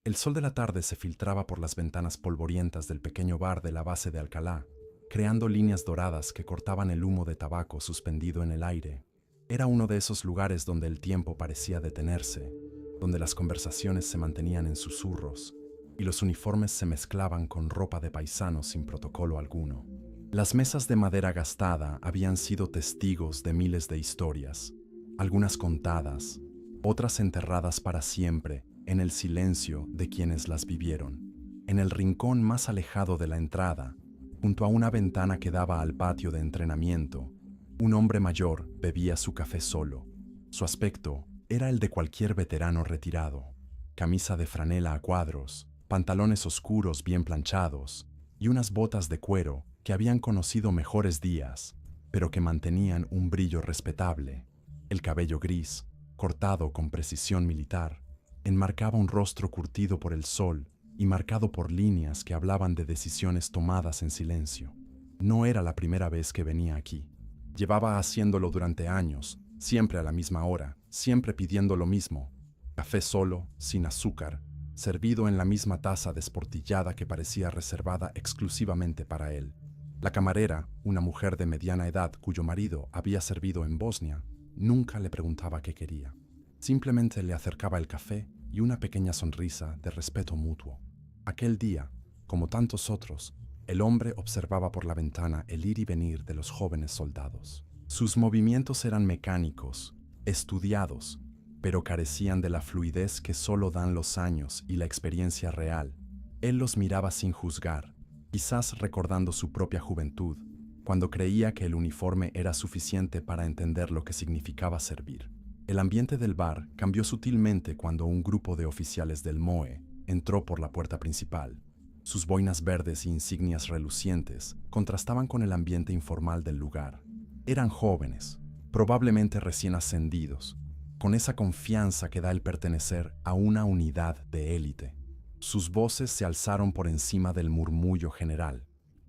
El sol de la tarde se filtraba por las ventanas polvorientas del pequeño bar de la base de Alcalá, creando líneas doradas que cortaban el humo de tabaco suspendido en el aire. Era uno de esos lugares donde el tiempo parecía detenerse, donde las conversaciones se mantenían en susurros y los uniformes se mezclaban con ropa de paisanos sin protocolo alguno. Las mesas de madera gastada habían sido testigos de miles de historias, algunas contadas, otras enterradas para siempre en el silencio de quienes las vivieron. En el rincón más alejado de la entrada, junto a una ventana que daba al patio de entrenamiento, un hombre mayor bebía su café solo. Su aspecto era el de cualquier veterano retirado: camisa de franela a cuadros, pantalones oscuros bien planchados y unas botas de cuero que habían conocido mejores días, pero que mantenían un brillo respetable. El cabello gris, cortado con precisión militar, enmarcaba un rostro curtido por el sol y marcado por líneas que hablaban de decisiones tomadas en silencio. No era la primera vez que venía aquí. Llevaba haciéndolo durante años, siempre a la misma hora, siempre pidiendo lo mismo: café solo, sin azúcar, servido en la misma taza desportillada que parecía reservada exclusivamente para él. La camarera, una mujer de mediana edad cuyo marido había servido en Bosnia, nunca le preguntaba qué quería. Simplemente le acercaba el café y una pequeña sonrisa de respeto mutuo. Aquel día, como tantos otros, el hombre observaba por la ventana el ir y venir de los jóvenes soldados. Sus movimientos eran mecánicos, estudiados, pero carecían de la fluidez que solo dan los años y la experiencia real. Él los miraba sin juzgar, quizás recordando su propia juventud, cuando creía que el uniforme era suficiente para entender lo que significaba servir. El ambiente del bar cambió sutilmente cuando un grupo de oficiales del MOE entró por la puerta principal. Sus boinas verdes e insignias relucientes contrastaban con el ambiente informal del lugar. Eran jóvenes, probablemente recién ascendidos, con esa confianza que da el pertenecer a una unidad de élite. Sus voces se alzaron por encima del murmullo general,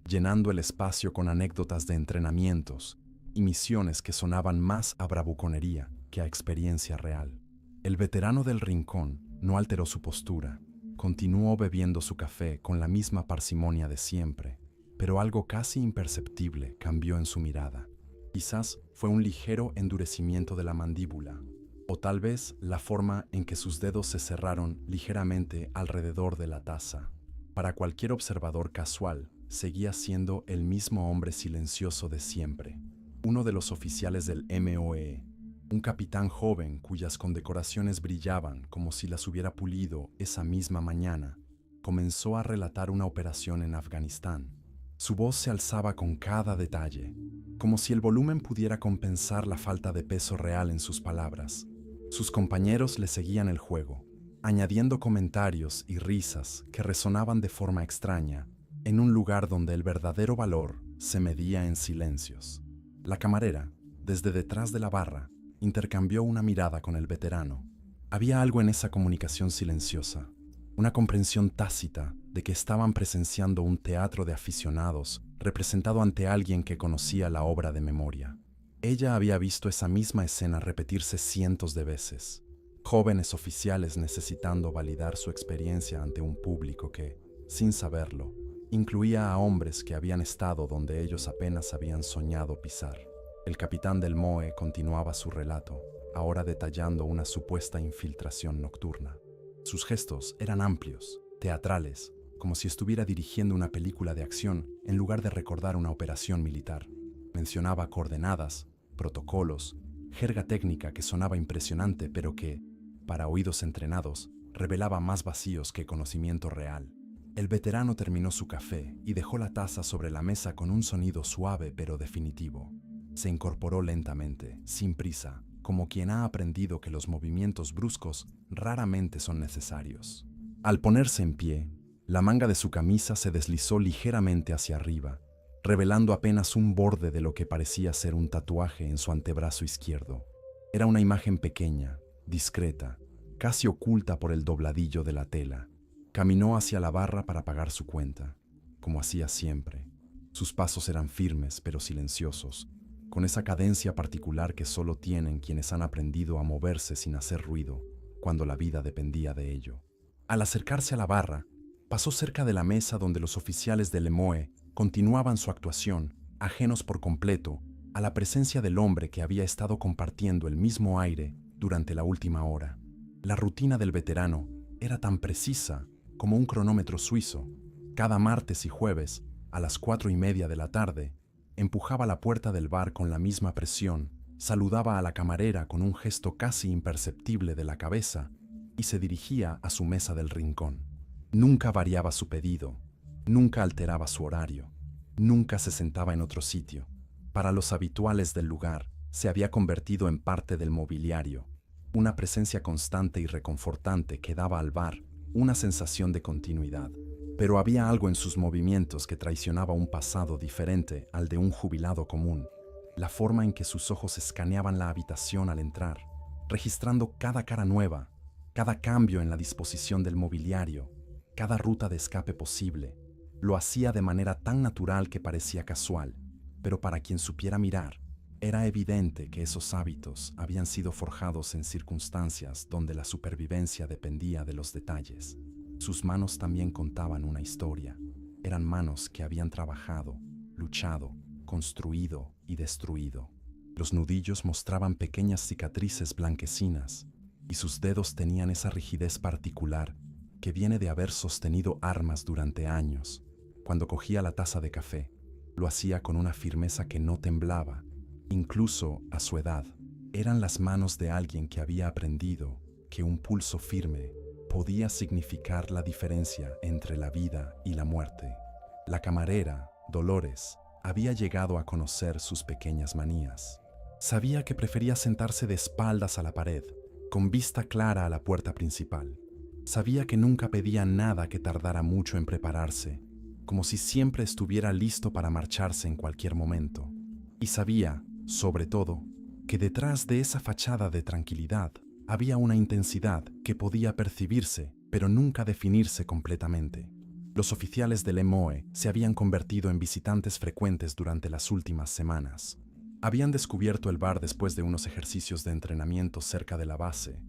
llenando el espacio con anécdotas de entrenamientos y misiones que sonaban más a bravuconería que a experiencia real. El veterano del rincón no alteró su postura. Continuó bebiendo su café con la misma parsimonia de siempre, pero algo casi imperceptible cambió en su mirada. Quizás fue un ligero endurecimiento de la mandíbula, o tal vez la forma en que sus dedos se cerraron ligeramente alrededor de la taza. Para cualquier observador casual, seguía siendo el mismo hombre silencioso de siempre, uno de los oficiales del MOE, un capitán joven cuyas condecoraciones brillaban como si las hubiera pulido esa misma mañana. Comenzó a relatar una operación en Afganistán. Su voz se alzaba con cada detalle, como si el volumen pudiera compensar la falta de peso real en sus palabras. Sus compañeros le seguían el juego, añadiendo comentarios y risas que resonaban de forma extraña, en un lugar donde el verdadero valor se medía en silencios. La camarera, desde detrás de la barra, intercambió una mirada con el veterano. Había algo en esa comunicación silenciosa, una comprensión tácita de que estaban presenciando un teatro de aficionados representado ante alguien que conocía la obra de memoria. Ella había visto esa misma escena repetirse cientos de veces. Jóvenes oficiales necesitando validar su experiencia ante un público que, sin saberlo, incluía a hombres que habían estado donde ellos apenas habían soñado pisar. El capitán del MOE continuaba su relato, ahora detallando una supuesta infiltración nocturna. Sus gestos eran amplios, teatrales, como si estuviera dirigiendo una película de acción en lugar de recordar una operación militar. Mencionaba coordenadas, protocolos, jerga técnica que sonaba impresionante, pero que, para oídos entrenados, revelaba más vacíos que conocimiento real. El veterano terminó su café y dejó la taza sobre la mesa con un sonido suave pero definitivo. Se incorporó lentamente, sin prisa, como quien ha aprendido que los movimientos bruscos raramente son necesarios. Al ponerse en pie, la manga de su camisa se deslizó ligeramente hacia arriba, revelando apenas un borde de lo que parecía ser un tatuaje en su antebrazo izquierdo. Era una imagen pequeña, discreta, casi oculta por el dobladillo de la tela. Caminó hacia la barra para pagar su cuenta, como hacía siempre. Sus pasos eran firmes pero silenciosos, con esa cadencia particular que solo tienen quienes han aprendido a moverse sin hacer ruido, cuando la vida dependía de ello. Al acercarse a la barra, pasó cerca de la mesa donde los oficiales del Lemoe continuaban su actuación, ajenos por completo a la presencia del hombre que había estado compartiendo el mismo aire durante la última hora. La rutina del veterano era tan precisa como un cronómetro suizo. Cada martes y jueves, a las 4:30 de la tarde, empujaba la puerta del bar con la misma presión, saludaba a la camarera con un gesto casi imperceptible de la cabeza y se dirigía a su mesa del rincón. Nunca variaba su pedido, nunca alteraba su horario, nunca se sentaba en otro sitio. Para los habituales del lugar, se había convertido en parte del mobiliario, una presencia constante y reconfortante que daba al bar una sensación de continuidad. Pero había algo en sus movimientos que traicionaba un pasado diferente al de un jubilado común, la forma en que sus ojos escaneaban la habitación al entrar, registrando cada cara nueva, cada cambio en la disposición del mobiliario, cada ruta de escape posible. Lo hacía de manera tan natural que parecía casual, pero para quien supiera mirar, era evidente que esos hábitos habían sido forjados en circunstancias donde la supervivencia dependía de los detalles. Sus manos también contaban una historia. Eran manos que habían trabajado, luchado, construido y destruido. Los nudillos mostraban pequeñas cicatrices blanquecinas y sus dedos tenían esa rigidez particular que viene de haber sostenido armas durante años. Cuando cogía la taza de café, lo hacía con una firmeza que no temblaba, incluso a su edad. Eran las manos de alguien que había aprendido que un pulso firme podía significar la diferencia entre la vida y la muerte. La camarera, Dolores, había llegado a conocer sus pequeñas manías. Sabía que prefería sentarse de espaldas a la pared, con vista clara a la puerta principal. Sabía que nunca pedía nada que tardara mucho en prepararse, como si siempre estuviera listo para marcharse en cualquier momento. Y sabía, sobre todo, que detrás de esa fachada de tranquilidad había una intensidad que podía percibirse, pero nunca definirse completamente. Los oficiales del EMOE se habían convertido en visitantes frecuentes durante las últimas semanas. Habían descubierto el bar después de unos ejercicios de entrenamiento cerca de la base,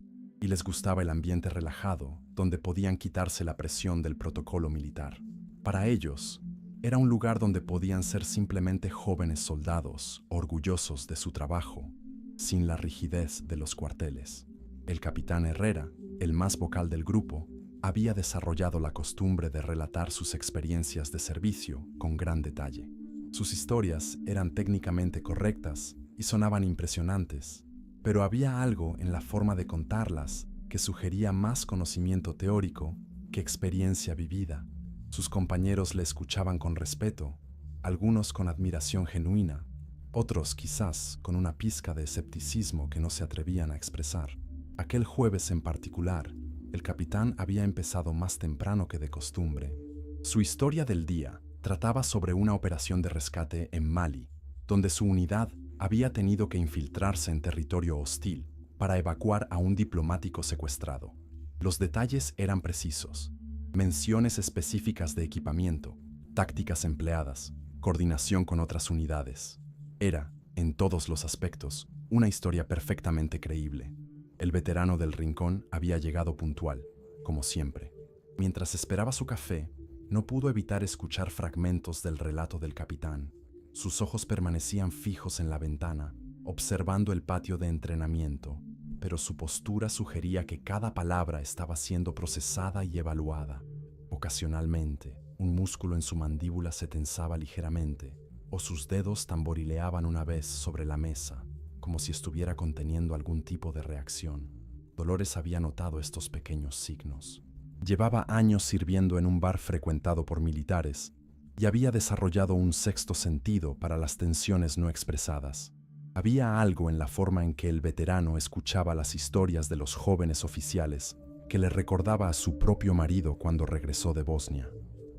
y les gustaba el ambiente relajado, donde podían quitarse la presión del protocolo militar. Para ellos, era un lugar donde podían ser simplemente jóvenes soldados, orgullosos de su trabajo, sin la rigidez de los cuarteles. El capitán Herrera, el más vocal del grupo, había desarrollado la costumbre de relatar sus experiencias de servicio con gran detalle. Sus historias eran técnicamente correctas y sonaban impresionantes, pero había algo en la forma de contarlas que sugería más conocimiento teórico que experiencia vivida. Sus compañeros le escuchaban con respeto, algunos con admiración genuina, otros quizás con una pizca de escepticismo que no se atrevían a expresar. Aquel jueves en particular, el capitán había empezado más temprano que de costumbre. Su historia del día trataba sobre una operación de rescate en Mali, donde su unidad había tenido que infiltrarse en territorio hostil para evacuar a un diplomático secuestrado. Los detalles eran precisos: menciones específicas de equipamiento, tácticas empleadas, coordinación con otras unidades. Era, en todos los aspectos, una historia perfectamente creíble. El veterano del rincón había llegado puntual, como siempre. Mientras esperaba su café, no pudo evitar escuchar fragmentos del relato del capitán. Sus ojos permanecían fijos en la ventana, observando el patio de entrenamiento, pero su postura sugería que cada palabra estaba siendo procesada y evaluada. Ocasionalmente, un músculo en su mandíbula se tensaba ligeramente, o sus dedos tamborileaban una vez sobre la mesa, como si estuviera conteniendo algún tipo de reacción. Dolores había notado estos pequeños signos. Llevaba años sirviendo en un bar frecuentado por militares y había desarrollado un sexto sentido para las tensiones no expresadas. Había algo en la forma en que el veterano escuchaba las historias de los jóvenes oficiales que le recordaba a su propio marido cuando regresó de Bosnia.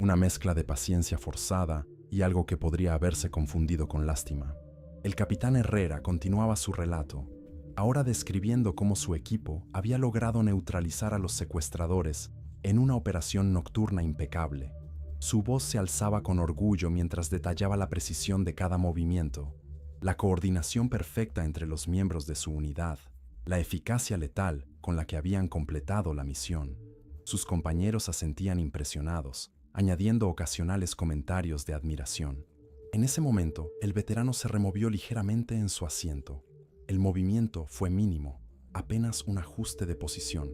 Una mezcla de paciencia forzada y algo que podría haberse confundido con lástima. El capitán Herrera continuaba su relato, ahora describiendo cómo su equipo había logrado neutralizar a los secuestradores en una operación nocturna impecable. Su voz se alzaba con orgullo mientras detallaba la precisión de cada movimiento, la coordinación perfecta entre los miembros de su unidad, la eficacia letal con la que habían completado la misión. Sus compañeros asentían impresionados, añadiendo ocasionales comentarios de admiración. En ese momento, el veterano se removió ligeramente en su asiento. El movimiento fue mínimo, apenas un ajuste de posición,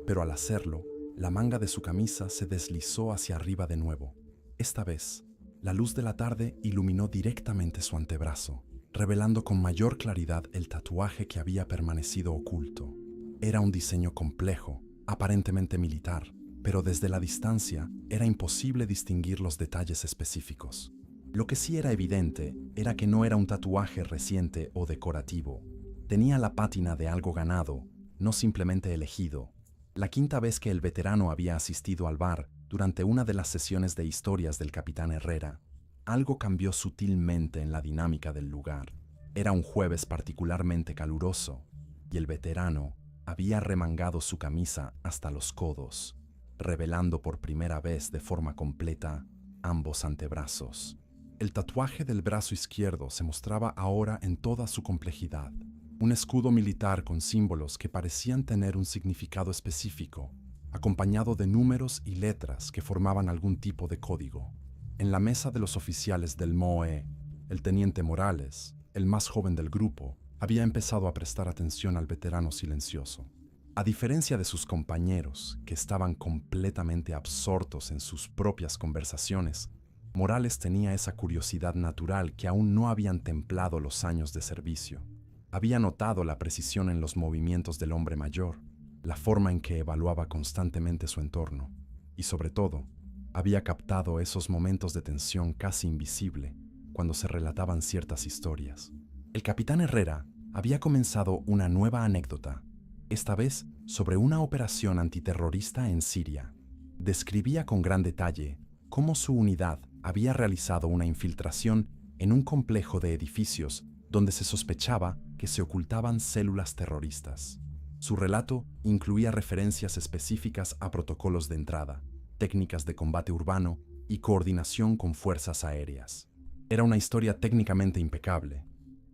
pero al hacerlo, la manga de su camisa se deslizó hacia arriba de nuevo. Esta vez, la luz de la tarde iluminó directamente su antebrazo, revelando con mayor claridad el tatuaje que había permanecido oculto. Era un diseño complejo, aparentemente militar, pero desde la distancia era imposible distinguir los detalles específicos. Lo que sí era evidente era que no era un tatuaje reciente o decorativo. Tenía la pátina de algo ganado, no simplemente elegido. La quinta vez que el veterano había asistido al bar durante una de las sesiones de historias del capitán Herrera, algo cambió sutilmente en la dinámica del lugar. Era un jueves particularmente caluroso, y el veterano había remangado su camisa hasta los codos, revelando por primera vez de forma completa ambos antebrazos. El tatuaje del brazo izquierdo se mostraba ahora en toda su complejidad. Un escudo militar con símbolos que parecían tener un significado específico, acompañado de números y letras que formaban algún tipo de código. En la mesa de los oficiales del MOE, el teniente Morales, el más joven del grupo, había empezado a prestar atención al veterano silencioso. A diferencia de sus compañeros, que estaban completamente absortos en sus propias conversaciones, Morales tenía esa curiosidad natural que aún no habían templado los años de servicio. Había notado la precisión en los movimientos del hombre mayor, la forma en que evaluaba constantemente su entorno, y sobre todo, había captado esos momentos de tensión casi invisible cuando se relataban ciertas historias. El capitán Herrera había comenzado una nueva anécdota, esta vez sobre una operación antiterrorista en Siria. Describía con gran detalle cómo su unidad había realizado una infiltración en un complejo de edificios donde se sospechaba que se ocultaban células terroristas. Su relato incluía referencias específicas a protocolos de entrada, técnicas de combate urbano y coordinación con fuerzas aéreas. Era una historia técnicamente impecable,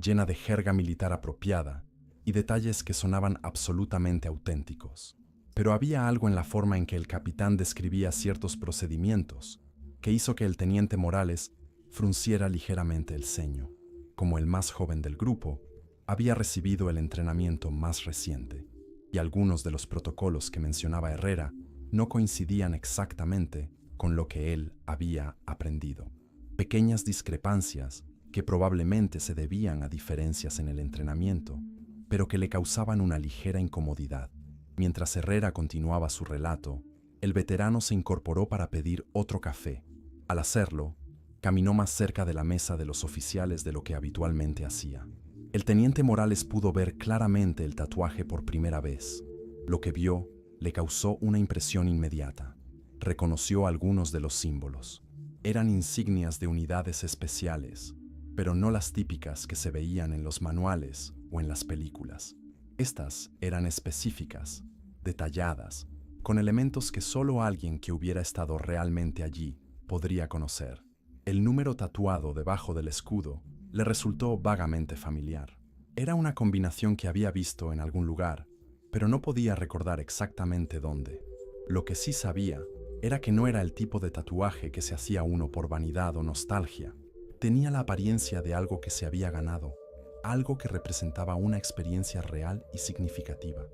llena de jerga militar apropiada y detalles que sonaban absolutamente auténticos. Pero había algo en la forma en que el capitán describía ciertos procedimientos que hizo que el teniente Morales frunciera ligeramente el ceño. Como el más joven del grupo, había recibido el entrenamiento más reciente, y algunos de los protocolos que mencionaba Herrera no coincidían exactamente con lo que él había aprendido. Pequeñas discrepancias que probablemente se debían a diferencias en el entrenamiento, pero que le causaban una ligera incomodidad. Mientras Herrera continuaba su relato, el veterano se incorporó para pedir otro café. Al hacerlo, caminó más cerca de la mesa de los oficiales de lo que habitualmente hacía. El teniente Morales pudo ver claramente el tatuaje por primera vez. Lo que vio le causó una impresión inmediata. Reconoció algunos de los símbolos. Eran insignias de unidades especiales, pero no las típicas que se veían en los manuales o en las películas. Estas eran específicas, detalladas, con elementos que solo alguien que hubiera estado realmente allí podría conocer. El número tatuado debajo del escudo le resultó vagamente familiar. Era una combinación que había visto en algún lugar, pero no podía recordar exactamente dónde. Lo que sí sabía era que no era el tipo de tatuaje que se hacía uno por vanidad o nostalgia. Tenía la apariencia de algo que se había ganado, algo que representaba una experiencia real y significativa.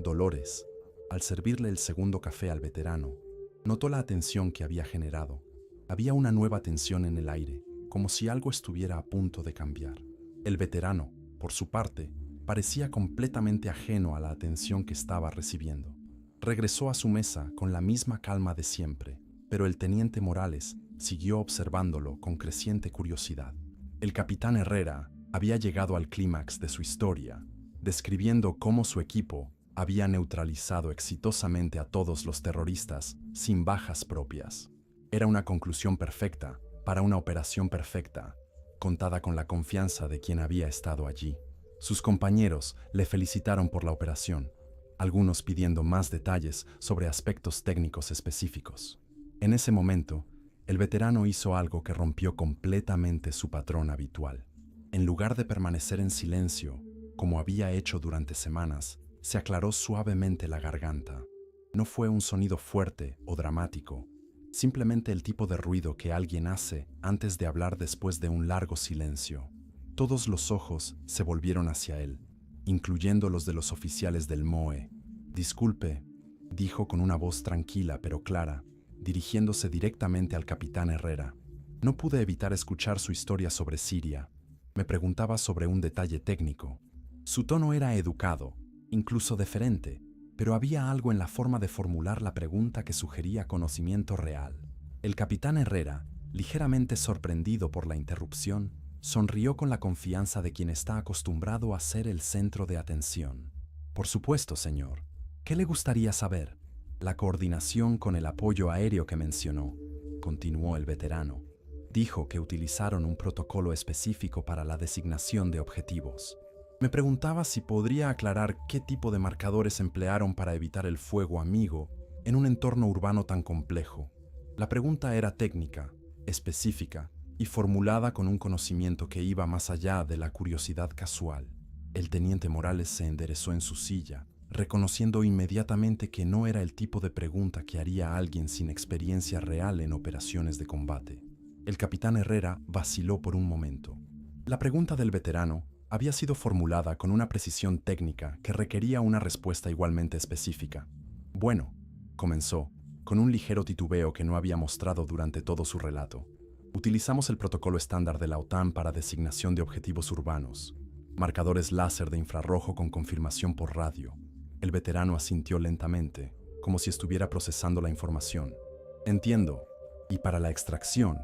Dolores, al servirle el segundo café al veterano, notó la atención que había generado. Había una nueva tensión en el aire, como si algo estuviera a punto de cambiar. El veterano, por su parte, parecía completamente ajeno a la atención que estaba recibiendo. Regresó a su mesa con la misma calma de siempre, pero el teniente Morales siguió observándolo con creciente curiosidad. El capitán Herrera había llegado al clímax de su historia, describiendo cómo su equipo había neutralizado exitosamente a todos los terroristas sin bajas propias. Era una conclusión perfecta para una operación perfecta, contada con la confianza de quien había estado allí. Sus compañeros le felicitaron por la operación, algunos pidiendo más detalles sobre aspectos técnicos específicos. En ese momento, el veterano hizo algo que rompió completamente su patrón habitual. En lugar de permanecer en silencio, como había hecho durante semanas, se aclaró suavemente la garganta. No fue un sonido fuerte o dramático, simplemente el tipo de ruido que alguien hace antes de hablar después de un largo silencio. Todos los ojos se volvieron hacia él, incluyendo los de los oficiales del MOE. Disculpe, dijo con una voz tranquila pero clara, dirigiéndose directamente al capitán Herrera. No pude evitar escuchar su historia sobre Siria. Me preguntaba sobre un detalle técnico. Su tono era educado, incluso deferente, pero había algo en la forma de formular la pregunta que sugería conocimiento real. El capitán Herrera, ligeramente sorprendido por la interrupción, sonrió con la confianza de quien está acostumbrado a ser el centro de atención. Por supuesto, señor. ¿Qué le gustaría saber? La coordinación con el apoyo aéreo que mencionó, continuó el veterano. Dijo que utilizaron un protocolo específico para la designación de objetivos. Me preguntaba si podría aclarar qué tipo de marcadores emplearon para evitar el fuego amigo en un entorno urbano tan complejo. La pregunta era técnica, específica y formulada con un conocimiento que iba más allá de la curiosidad casual. El teniente Morales se enderezó en su silla, reconociendo inmediatamente que no era el tipo de pregunta que haría alguien sin experiencia real en operaciones de combate. El capitán Herrera vaciló por un momento. La pregunta del veterano había sido formulada con una precisión técnica que requería una respuesta igualmente específica. Bueno, comenzó, con un ligero titubeo que no había mostrado durante todo su relato. Utilizamos el protocolo estándar de la OTAN para designación de objetivos urbanos. Marcadores láser de infrarrojo con confirmación por radio. El veterano asintió lentamente, como si estuviera procesando la información. Entiendo. ¿Y para la extracción,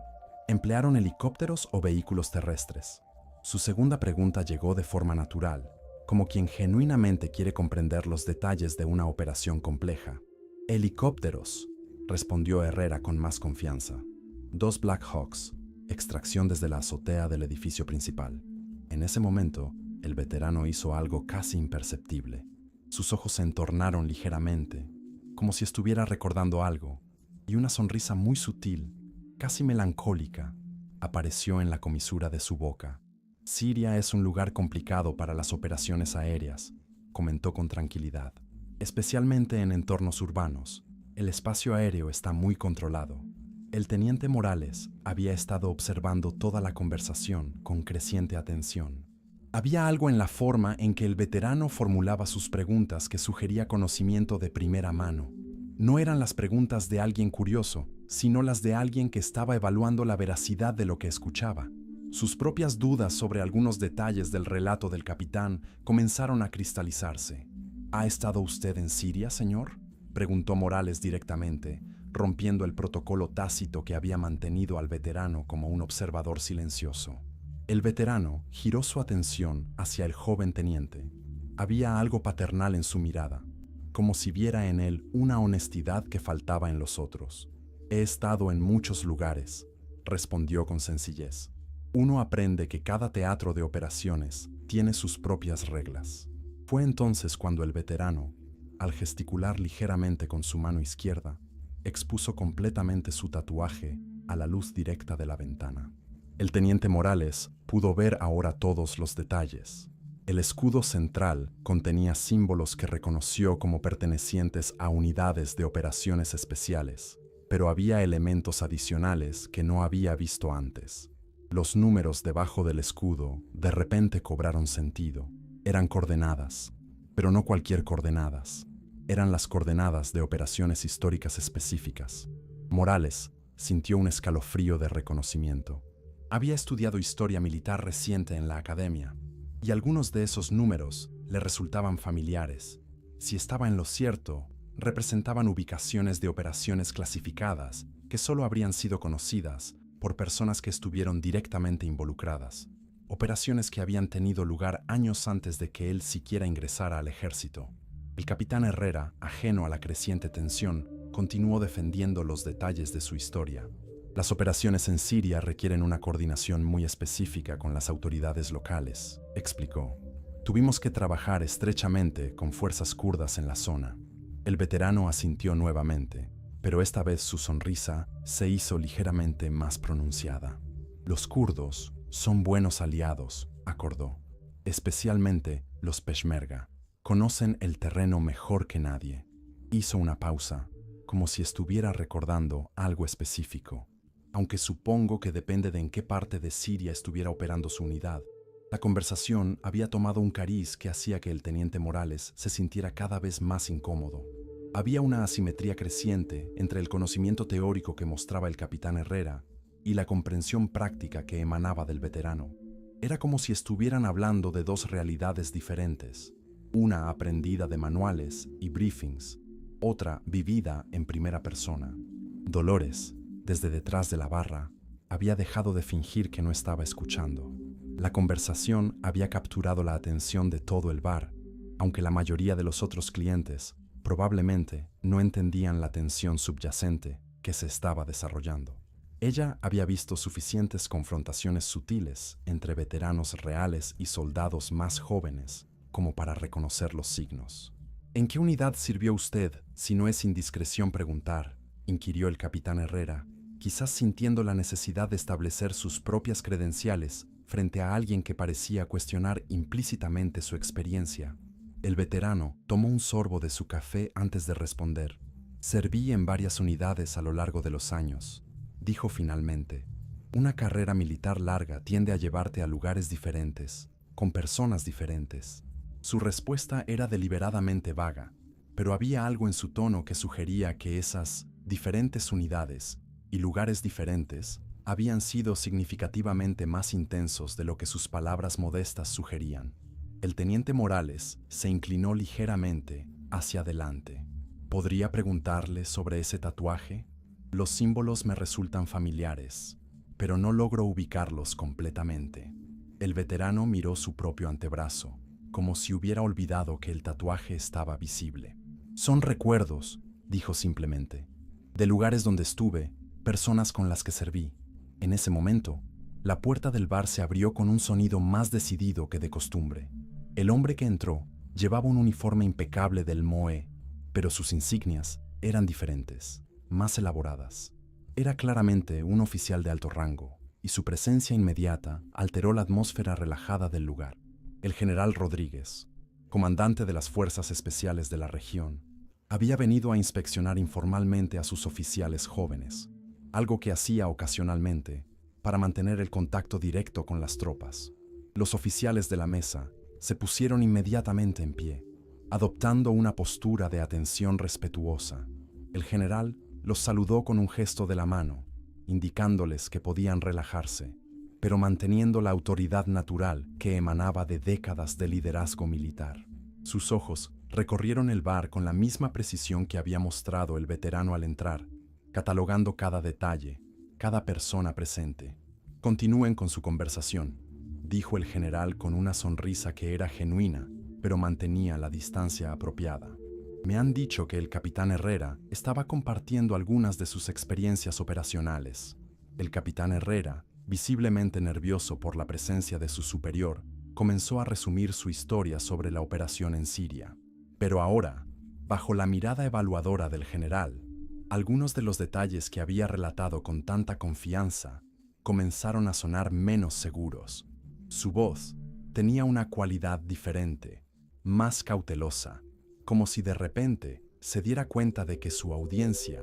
emplearon helicópteros o vehículos terrestres? Su segunda pregunta llegó de forma natural, como quien genuinamente quiere comprender los detalles de una operación compleja. Helicópteros, respondió Herrera con más confianza. 2 Black Hawks, extracción desde la azotea del edificio principal. En ese momento, el veterano hizo algo casi imperceptible. Sus ojos se entornaron ligeramente, como si estuviera recordando algo, y una sonrisa muy sutil, casi melancólica, apareció en la comisura de su boca. Siria es un lugar complicado para las operaciones aéreas, comentó con tranquilidad. Especialmente en entornos urbanos, el espacio aéreo está muy controlado. El teniente Morales había estado observando toda la conversación con creciente atención. Había algo en la forma en que el veterano formulaba sus preguntas que sugería conocimiento de primera mano. No eran las preguntas de alguien curioso, sino las de alguien que estaba evaluando la veracidad de lo que escuchaba. Sus propias dudas sobre algunos detalles del relato del capitán comenzaron a cristalizarse. ¿Ha estado usted en Siria, señor?, preguntó Morales directamente, rompiendo el protocolo tácito que había mantenido al veterano como un observador silencioso. El veterano giró su atención hacia el joven teniente. Había algo paternal en su mirada, como si viera en él una honestidad que faltaba en los otros. He estado en muchos lugares, respondió con sencillez. Uno aprende que cada teatro de operaciones tiene sus propias reglas. Fue entonces cuando el veterano, al gesticular ligeramente con su mano izquierda, expuso completamente su tatuaje a la luz directa de la ventana. El teniente Morales pudo ver ahora todos los detalles. El escudo central contenía símbolos que reconoció como pertenecientes a unidades de operaciones especiales, pero había elementos adicionales que no había visto antes. Los números debajo del escudo de repente cobraron sentido. Eran coordenadas, pero no cualquier coordenadas. Eran las coordenadas de operaciones históricas específicas. Morales sintió un escalofrío de reconocimiento. Había estudiado historia militar reciente en la academia, y algunos de esos números le resultaban familiares. Si estaba en lo cierto, representaban ubicaciones de operaciones clasificadas que solo habrían sido conocidas por personas que estuvieron directamente involucradas, operaciones que habían tenido lugar años antes de que él siquiera ingresara al ejército. El capitán Herrera, ajeno a la creciente tensión, continuó defendiendo los detalles de su historia. Las operaciones en Siria requieren una coordinación muy específica con las autoridades locales, explicó. Tuvimos que trabajar estrechamente con fuerzas kurdas en la zona. El veterano asintió nuevamente, pero esta vez su sonrisa se hizo ligeramente más pronunciada. Los kurdos son buenos aliados, acordó. Especialmente los peshmerga. Conocen el terreno mejor que nadie. Hizo una pausa, como si estuviera recordando algo específico. Aunque supongo que depende de en qué parte de Siria estuviera operando su unidad. La conversación había tomado un cariz que hacía que el teniente Morales se sintiera cada vez más incómodo. Había una asimetría creciente entre el conocimiento teórico que mostraba el capitán Herrera y la comprensión práctica que emanaba del veterano. Era como si estuvieran hablando de dos realidades diferentes, una aprendida de manuales y briefings, otra vivida en primera persona. Dolores, desde detrás de la barra, había dejado de fingir que no estaba escuchando. La conversación había capturado la atención de todo el bar, aunque la mayoría de los otros clientes probablemente no entendían la tensión subyacente que se estaba desarrollando. Ella había visto suficientes confrontaciones sutiles entre veteranos reales y soldados más jóvenes como para reconocer los signos. ¿En qué unidad sirvió usted, si no es indiscreción preguntar?, inquirió el capitán Herrera, quizás sintiendo la necesidad de establecer sus propias credenciales frente a alguien que parecía cuestionar implícitamente su experiencia. El veterano tomó un sorbo de su café antes de responder. Serví en varias unidades a lo largo de los años, dijo finalmente. Una carrera militar larga tiende a llevarte a lugares diferentes, con personas diferentes. Su respuesta era deliberadamente vaga, pero había algo en su tono que sugería que esas diferentes unidades y lugares diferentes habían sido significativamente más intensos de lo que sus palabras modestas sugerían. El teniente Morales se inclinó ligeramente hacia adelante. ¿Podría preguntarle sobre ese tatuaje? Los símbolos me resultan familiares, pero no logro ubicarlos completamente. El veterano miró su propio antebrazo, como si hubiera olvidado que el tatuaje estaba visible. Son recuerdos, dijo simplemente, de lugares donde estuve, personas con las que serví. En ese momento, la puerta del bar se abrió con un sonido más decidido que de costumbre. El hombre que entró llevaba un uniforme impecable del MOE, pero sus insignias eran diferentes, más elaboradas. Era claramente un oficial de alto rango, y su presencia inmediata alteró la atmósfera relajada del lugar. El general Rodríguez, comandante de las fuerzas especiales de la región, había venido a inspeccionar informalmente a sus oficiales jóvenes, algo que hacía ocasionalmente para mantener el contacto directo con las tropas. Los oficiales de la mesa se pusieron inmediatamente en pie, adoptando una postura de atención respetuosa. El general los saludó con un gesto de la mano, indicándoles que podían relajarse, pero manteniendo la autoridad natural que emanaba de décadas de liderazgo militar. Sus ojos recorrieron el bar con la misma precisión que había mostrado el veterano al entrar, catalogando cada detalle, cada persona presente. Continúen con su conversación, dijo el general con una sonrisa que era genuina, pero mantenía la distancia apropiada. Me han dicho que el capitán Herrera estaba compartiendo algunas de sus experiencias operacionales. El capitán Herrera, visiblemente nervioso por la presencia de su superior, comenzó a resumir su historia sobre la operación en Siria. Pero ahora, bajo la mirada evaluadora del general, algunos de los detalles que había relatado con tanta confianza comenzaron a sonar menos seguros. Su voz tenía una cualidad diferente, más cautelosa, como si de repente se diera cuenta de que su audiencia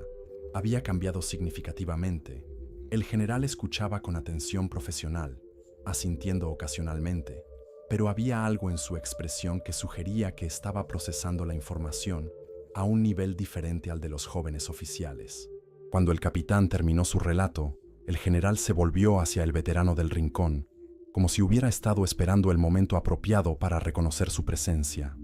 había cambiado significativamente. El general escuchaba con atención profesional, asintiendo ocasionalmente, pero había algo en su expresión que sugería que estaba procesando la información a un nivel diferente al de los jóvenes oficiales. Cuando el capitán terminó su relato, el general se volvió hacia el veterano del rincón, como si hubiera estado esperando el momento apropiado para reconocer su presencia.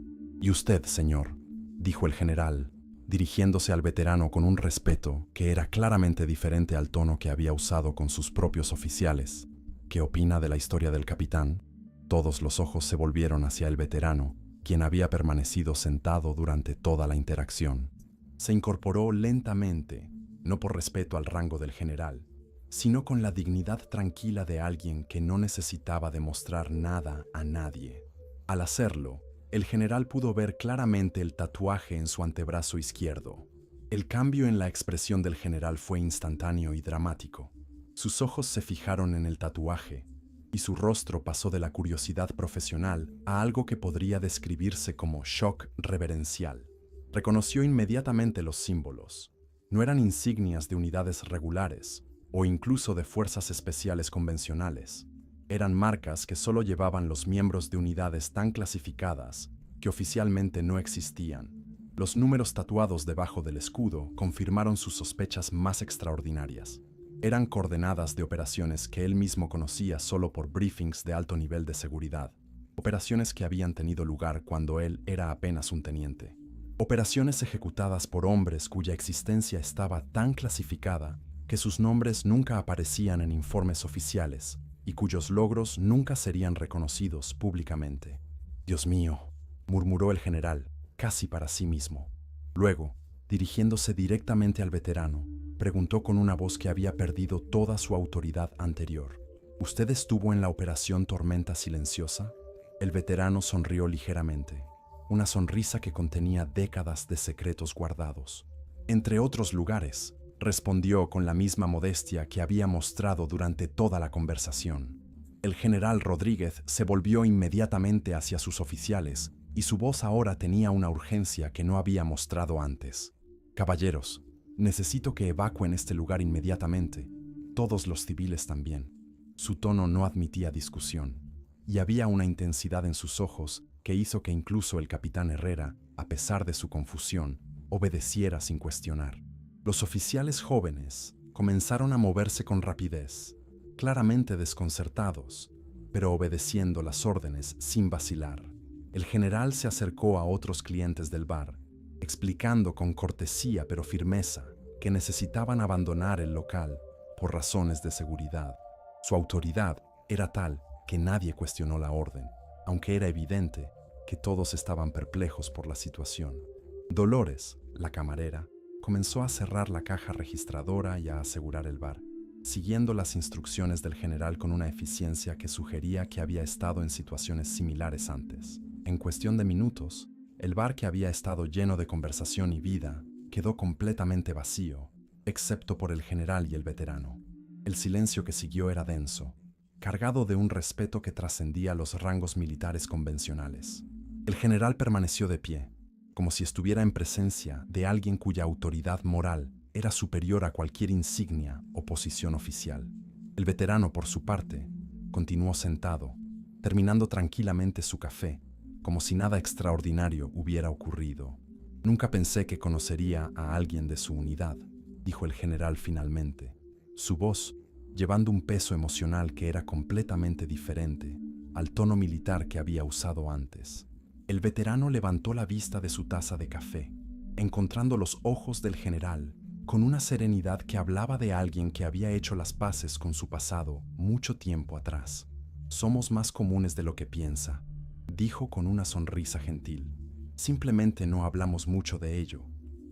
«Y usted, señor», dijo el general, dirigiéndose al veterano con un respeto que era claramente diferente al tono que había usado con sus propios oficiales. «¿Qué opina de la historia del capitán?». Todos los ojos se volvieron hacia el veterano, quien había permanecido sentado durante toda la interacción. Se incorporó lentamente, no por respeto al rango del general, sino con la dignidad tranquila de alguien que no necesitaba demostrar nada a nadie. Al hacerlo, el general pudo ver claramente el tatuaje en su antebrazo izquierdo. El cambio en la expresión del general fue instantáneo y dramático. Sus ojos se fijaron en el tatuaje, y su rostro pasó de la curiosidad profesional a algo que podría describirse como shock reverencial. Reconoció inmediatamente los símbolos. No eran insignias de unidades regulares o incluso de fuerzas especiales convencionales. Eran marcas que solo llevaban los miembros de unidades tan clasificadas que oficialmente no existían. Los números tatuados debajo del escudo confirmaron sus sospechas más extraordinarias. Eran coordenadas de operaciones que él mismo conocía solo por briefings de alto nivel de seguridad. Operaciones que habían tenido lugar cuando él era apenas un teniente. Operaciones ejecutadas por hombres cuya existencia estaba tan clasificada que sus nombres nunca aparecían en informes oficiales y cuyos logros nunca serían reconocidos públicamente. «Dios mío», murmuró el general, casi para sí mismo. Luego, dirigiéndose directamente al veterano, preguntó con una voz que había perdido toda su autoridad anterior. «¿Usted estuvo en la operación Tormenta Silenciosa?» El veterano sonrió ligeramente, una sonrisa que contenía décadas de secretos guardados. «Entre otros lugares», respondió con la misma modestia que había mostrado durante toda la conversación. El general Rodríguez se volvió inmediatamente hacia sus oficiales y su voz ahora tenía una urgencia que no había mostrado antes. «Caballeros, necesito que evacúen este lugar inmediatamente. Todos los civiles también». Su tono no admitía discusión, y había una intensidad en sus ojos que hizo que incluso el capitán Herrera, a pesar de su confusión, obedeciera sin cuestionar. Los oficiales jóvenes comenzaron a moverse con rapidez, claramente desconcertados, pero obedeciendo las órdenes sin vacilar. El general se acercó a otros clientes del bar, explicando con cortesía pero firmeza que necesitaban abandonar el local por razones de seguridad. Su autoridad era tal que nadie cuestionó la orden, aunque era evidente que todos estaban perplejos por la situación. Dolores, la camarera, comenzó a cerrar la caja registradora y a asegurar el bar, siguiendo las instrucciones del general con una eficiencia que sugería que había estado en situaciones similares antes. En cuestión de minutos, el bar, que había estado lleno de conversación y vida, quedó completamente vacío, excepto por el general y el veterano. El silencio que siguió era denso, cargado de un respeto que trascendía los rangos militares convencionales. El general permaneció de pie, como si estuviera en presencia de alguien cuya autoridad moral era superior a cualquier insignia o posición oficial. El veterano, por su parte, continuó sentado, terminando tranquilamente su café, como si nada extraordinario hubiera ocurrido. «Nunca pensé que conocería a alguien de su unidad», dijo el general finalmente, su voz llevando un peso emocional que era completamente diferente al tono militar que había usado antes. El veterano levantó la vista de su taza de café, encontrando los ojos del general con una serenidad que hablaba de alguien que había hecho las paces con su pasado mucho tiempo atrás. «Somos más comunes de lo que piensa», dijo con una sonrisa gentil. «Simplemente no hablamos mucho de ello».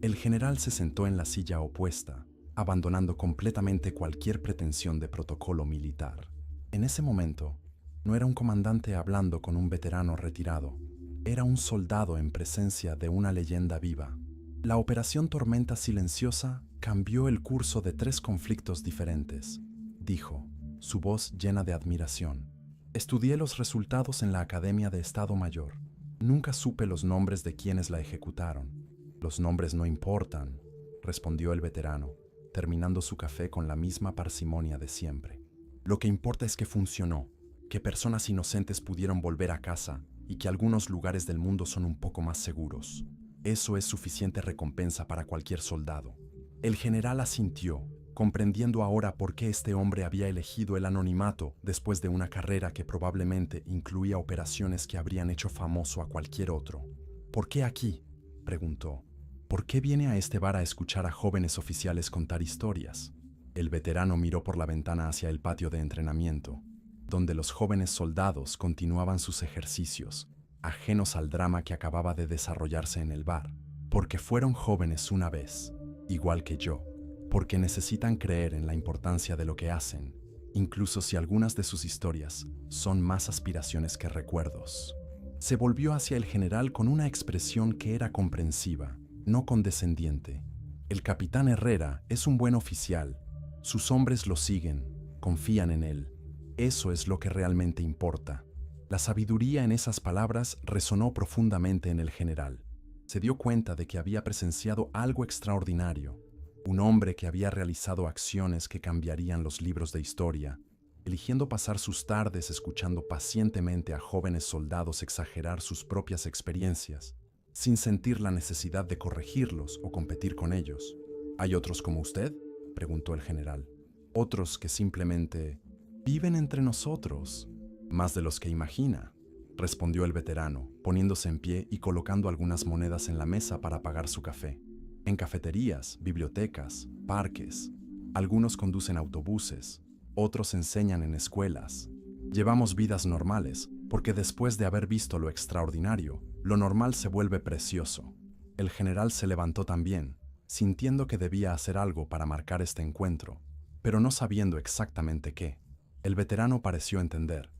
El general se sentó en la silla opuesta, abandonando completamente cualquier pretensión de protocolo militar. En ese momento, no era un comandante hablando con un veterano retirado, era un soldado en presencia de una leyenda viva. La operación Tormenta Silenciosa cambió el curso de 3 conflictos diferentes, dijo, su voz llena de admiración. «Estudié los resultados en la Academia de Estado Mayor. Nunca supe los nombres de quienes la ejecutaron». «Los nombres no importan», respondió el veterano, terminando su café con la misma parsimonia de siempre. «Lo que importa es que funcionó, que personas inocentes pudieron volver a casa y que algunos lugares del mundo son un poco más seguros. Eso es suficiente recompensa para cualquier soldado». El general asintió, comprendiendo ahora por qué este hombre había elegido el anonimato después de una carrera que probablemente incluía operaciones que habrían hecho famoso a cualquier otro. «¿Por qué aquí?», preguntó. «¿Por qué viene a este bar a escuchar a jóvenes oficiales contar historias?». El veterano miró por la ventana hacia el patio de entrenamiento, donde los jóvenes soldados continuaban sus ejercicios, ajenos al drama que acababa de desarrollarse en el bar, porque fueron jóvenes una vez, igual que yo, porque necesitan creer en la importancia de lo que hacen, incluso si algunas de sus historias son más aspiraciones que recuerdos. Se volvió hacia el general con una expresión que era comprensiva, no condescendiente. «El capitán Herrera es un buen oficial. Sus hombres lo siguen, confían en él. Eso es lo que realmente importa». La sabiduría en esas palabras resonó profundamente en el general. Se dio cuenta de que había presenciado algo extraordinario, un hombre que había realizado acciones que cambiarían los libros de historia, eligiendo pasar sus tardes escuchando pacientemente a jóvenes soldados exagerar sus propias experiencias, sin sentir la necesidad de corregirlos o competir con ellos. ¿Hay otros como usted?, preguntó el general. Otros que simplemente viven entre nosotros, más de los que imagina, respondió el veterano, poniéndose en pie y colocando algunas monedas en la mesa para pagar su café. En cafeterías, bibliotecas, parques, algunos conducen autobuses, otros enseñan en escuelas. Llevamos vidas normales, porque después de haber visto lo extraordinario, lo normal se vuelve precioso. El general se levantó también, sintiendo que debía hacer algo para marcar este encuentro, pero no sabiendo exactamente qué. El veterano pareció entender.